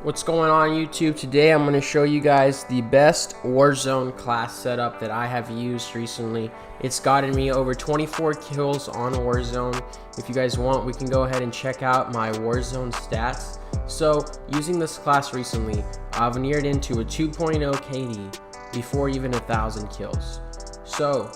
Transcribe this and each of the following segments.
What's going on YouTube? Today I'm going to show you guys the best Warzone class setup that I have used recently. It's gotten me over 24 kills on Warzone. If you guys want, we can go ahead and check out my Warzone stats. So using this class recently, I've neared into a 2.0 KD before even 1,000 kills. So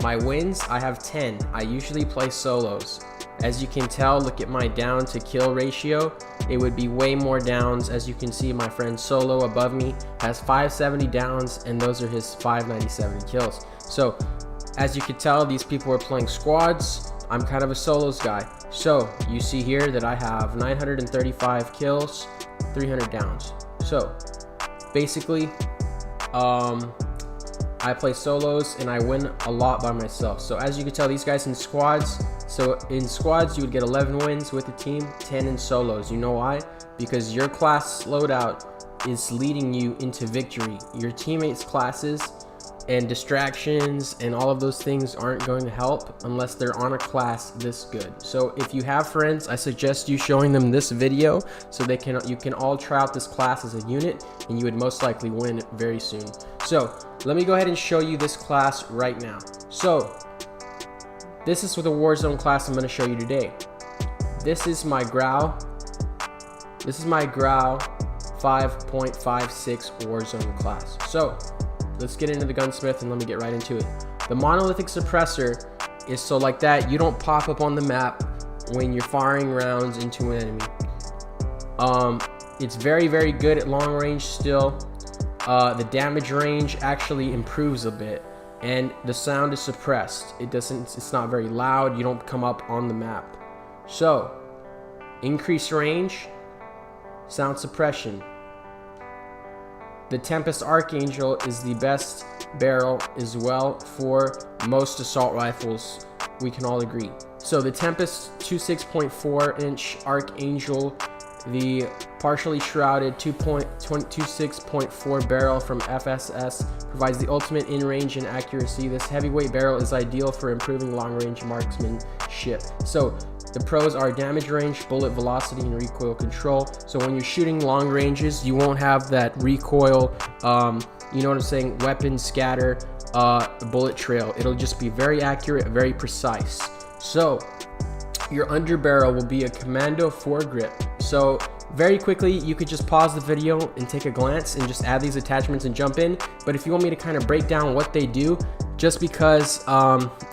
my wins, I have 10. I usually play solos. As you can tell, look at my down to kill ratio. It would be way more downs. As you can see, my friend Solo above me has 570 downs, and those are his 597 kills. So as you can tell, these people are playing squads. I'm kind of a solos guy. So you see here that I have 935 kills, 300 downs. So basically, I play solos and I win a lot by myself. So as you can tell, these guys in squads, so in squads you would get 11 wins with the team, 10 in solos. You know why? Because your class loadout is leading you into victory. Your teammates' classes and distractions and all of those things aren't going to help unless they're on a class this good. So if you have friends, I suggest you showing them this video so you can all try out this class as a unit, and you would most likely win very soon. So let me go ahead and show you this class right now. So this is the Warzone class I'm going to show you today. This is my Grau. This is my Grau 5.56 Warzone class. So let's get into the gunsmith and let me get right into it. The monolithic suppressor is so like that you don't pop up on the map when you're firing rounds into an enemy. It's very good at long range still. The damage range actually improves a bit, and the sound is suppressed. It's not very loud. You don't come up on the map. So increased range, sound suppression. The Tempest Archangel is the best barrel as well for most assault rifles, we can all agree. So the Tempest 26.4 inch Archangel, the partially shrouded 26.4 barrel from FSS provides the ultimate in range and accuracy. This heavyweight barrel is ideal for improving long range marksmanship. So the pros are damage range, bullet velocity, and recoil control. So when you're shooting long ranges, you won't have that recoil, you know what I'm saying, weapon scatter, bullet trail. It'll just be very accurate, very precise. So your underbarrel will be a commando foregrip. So very quickly, you could just pause the video and take a glance and just add these attachments and jump in. But if you want me to kind of break down what they do, just because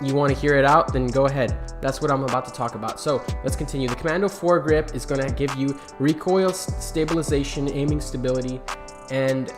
you want to hear it out, then go ahead. That's what I'm about to talk about. So let's continue. The commando foregrip is going to give you recoil stabilization, aiming stability, and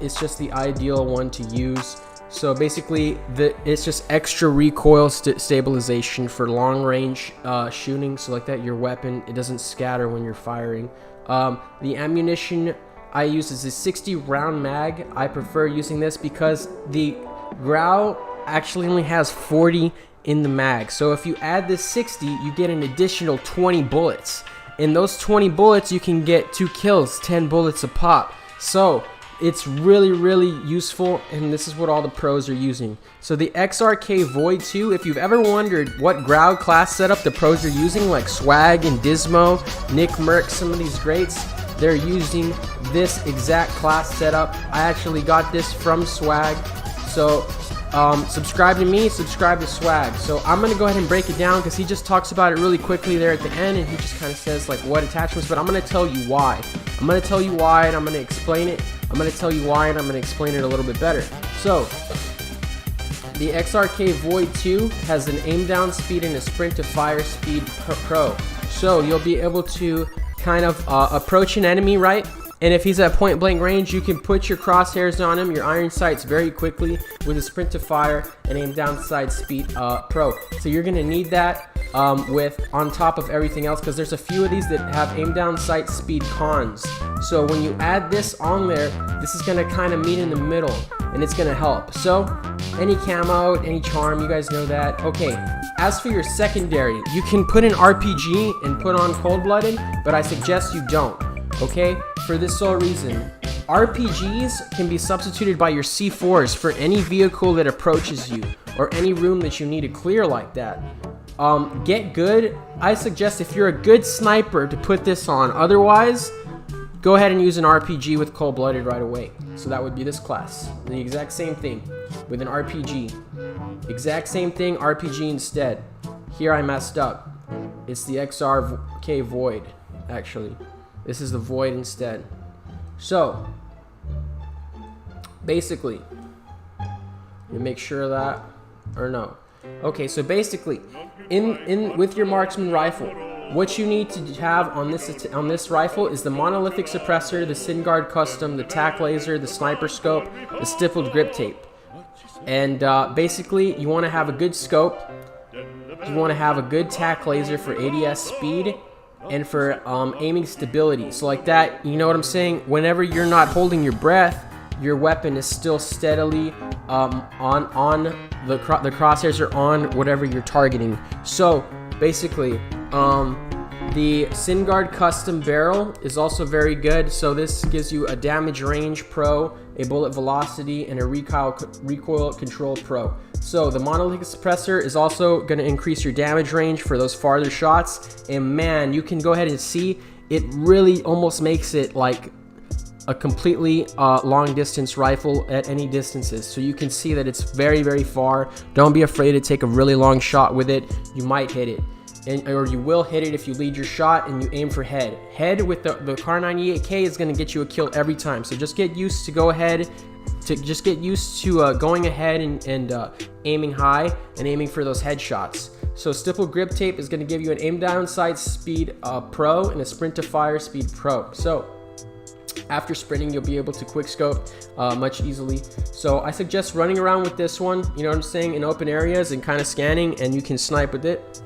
it's just the ideal one to use. So basically, it's just extra recoil stabilization for long range shooting. So like that, your weapon, it doesn't scatter when you're firing. The ammunition I use is a 60 round mag. I prefer using this because the Grau actually only has 40 in the mag. So if you add this 60, you get an additional 20 bullets. In those 20 bullets, you can get 2 kills, 10 bullets a pop. So it's really useful, and this is what all the pros are using. So the XRK Void 2, if you've ever wondered what Grau class setup the pros are using, like Swag and Dismo, Nick Merck, some of these greats, they're using this exact class setup. I actually got this from Swag. So subscribe to me, subscribe to Swag. So I'm going to go ahead and break it down because he just talks about it really quickly there at the end, and he just kind of says like what attachments, but I'm going to tell you why. I'm going to tell you why, and I'm going to explain it. I'm going to tell you why, and I'm going to explain it a little bit better. So the XRK Void 2 has an aim down speed and a sprint to fire speed pro. So you'll be able to kind of approach an enemy, right? And if he's at point blank range, you can put your crosshairs on him, your iron sights very quickly with a sprint to fire and aim down side speed pro. So you're going to need that on top of everything else, because there's a few of these that have aim down sight speed cons. So when you add this on there, this is going to kind of meet in the middle, and it's going to help. So any camo, any charm, you guys know that. Okay, as for your secondary, you can put an RPG and put on cold-blooded, but I suggest you don't. Okay, for this sole reason, RPGs can be substituted by your C4s for any vehicle that approaches you or any room that you need to clear like that. Get good. I suggest if you're a good sniper to put this on. Otherwise, go ahead and use an RPG with cold-blooded right away. So that would be this class. The exact same thing with an RPG. Exact same thing, RPG instead. Here I messed up. It's the XRK Void, actually. This is the Void instead. So, basically, you make sure of that, or no. Okay, so basically, with your marksman rifle, what you need to have on this rifle is the monolithic suppressor, the SynGuard custom, the tac laser, the sniper scope, the stippled grip tape. And basically, you want to have a good scope. You want to have a good tac laser for ADS speed and for aiming stability. So like that, you know what I'm saying? Whenever you're not holding your breath, your weapon is still steadily on the crosshairs are on whatever you're targeting. So basically, the SynGuard custom barrel is also very good. So this gives you a damage range pro, a bullet velocity, and a recoil control pro. So the monolithic suppressor is also going to increase your damage range for those farther shots. And man, you can go ahead and see it really almost makes it like a completely long distance rifle at any distances. So you can see that it's very, very far. Don't be afraid to take a really long shot with it. You might hit it. Or you will hit it if you lead your shot and you aim for head. Head with the Kar98K is going to get you a kill every time. So just get used to going ahead and aiming high and aiming for those headshots. So stippled grip tape is going to give you an aim down sight speed pro and a sprint to fire speed pro. So after sprinting, you'll be able to quick scope much easily. So I suggest running around with this one, you know what I'm saying, in open areas and kind of scanning, and you can snipe with it.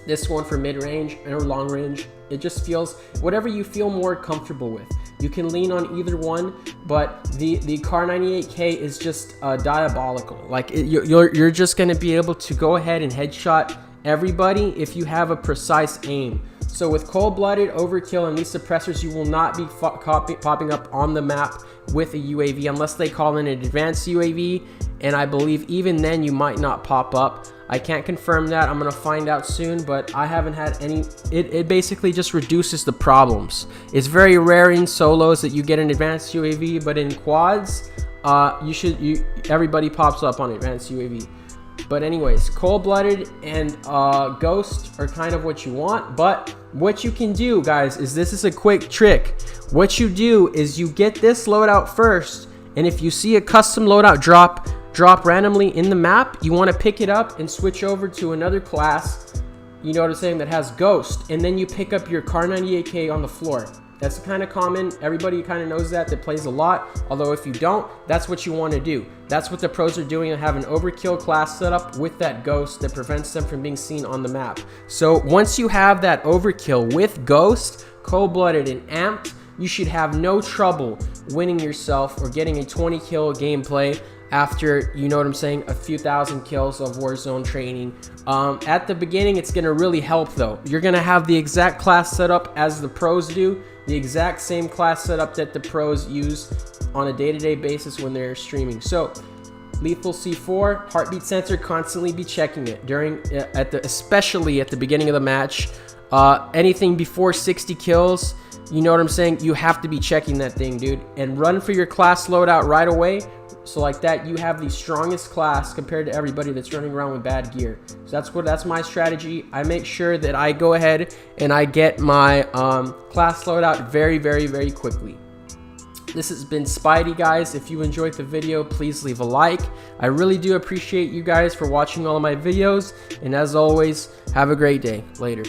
This one for mid-range or long range, it just feels whatever you feel more comfortable with. You can lean on either one, but the Kar98K is just diabolical. Like you're just going to be able to go ahead and headshot everybody if you have a precise aim. So with cold-blooded, overkill, and these suppressors, you will not be popping up on the map with a UAV unless they call in an advanced UAV, and I believe even then you might not pop up. I can't confirm that. I'm going to find out soon, but I haven't had any. It basically just reduces the problems. It's very rare in solos that you get an advanced UAV, but in quads, everybody pops up on advanced UAV. But anyways, cold-blooded and ghost are kind of what you want. But what you can do, guys, is this is a quick trick. What you do is you get this loadout first, and if you see a custom loadout drop randomly in the map, you want to pick it up and switch over to another class, you know what I'm saying, that has ghost, and then you pick up your Kar98K on the floor. That's kind of common. Everybody kind of knows that plays a lot. Although if you don't, that's what you want to do. That's what the pros are doing. They have an overkill class setup with that ghost that prevents them from being seen on the map. So once you have that overkill with ghost, cold-blooded, and amped, you should have no trouble winning yourself or getting a 20 kill gameplay after, you know what I'm saying, a few thousand kills of Warzone training. At the beginning, it's going to really help though. You're going to have the exact class setup as the pros do, the exact same class setup that the pros use on a day-to-day basis when they're streaming. So lethal C4, heartbeat sensor, constantly be checking it especially at the beginning of the match. Anything before 60 kills, you know what I'm saying, you have to be checking that thing, dude, and run for your class loadout right away. So like that, you have the strongest class compared to everybody that's running around with bad gear. So that's my strategy. I make sure that I go ahead and I get my class loadout very, very, very quickly. This has been Spidey, guys. If you enjoyed the video, please leave a like. I really do appreciate you guys for watching all of my videos. And as always, have a great day. Later.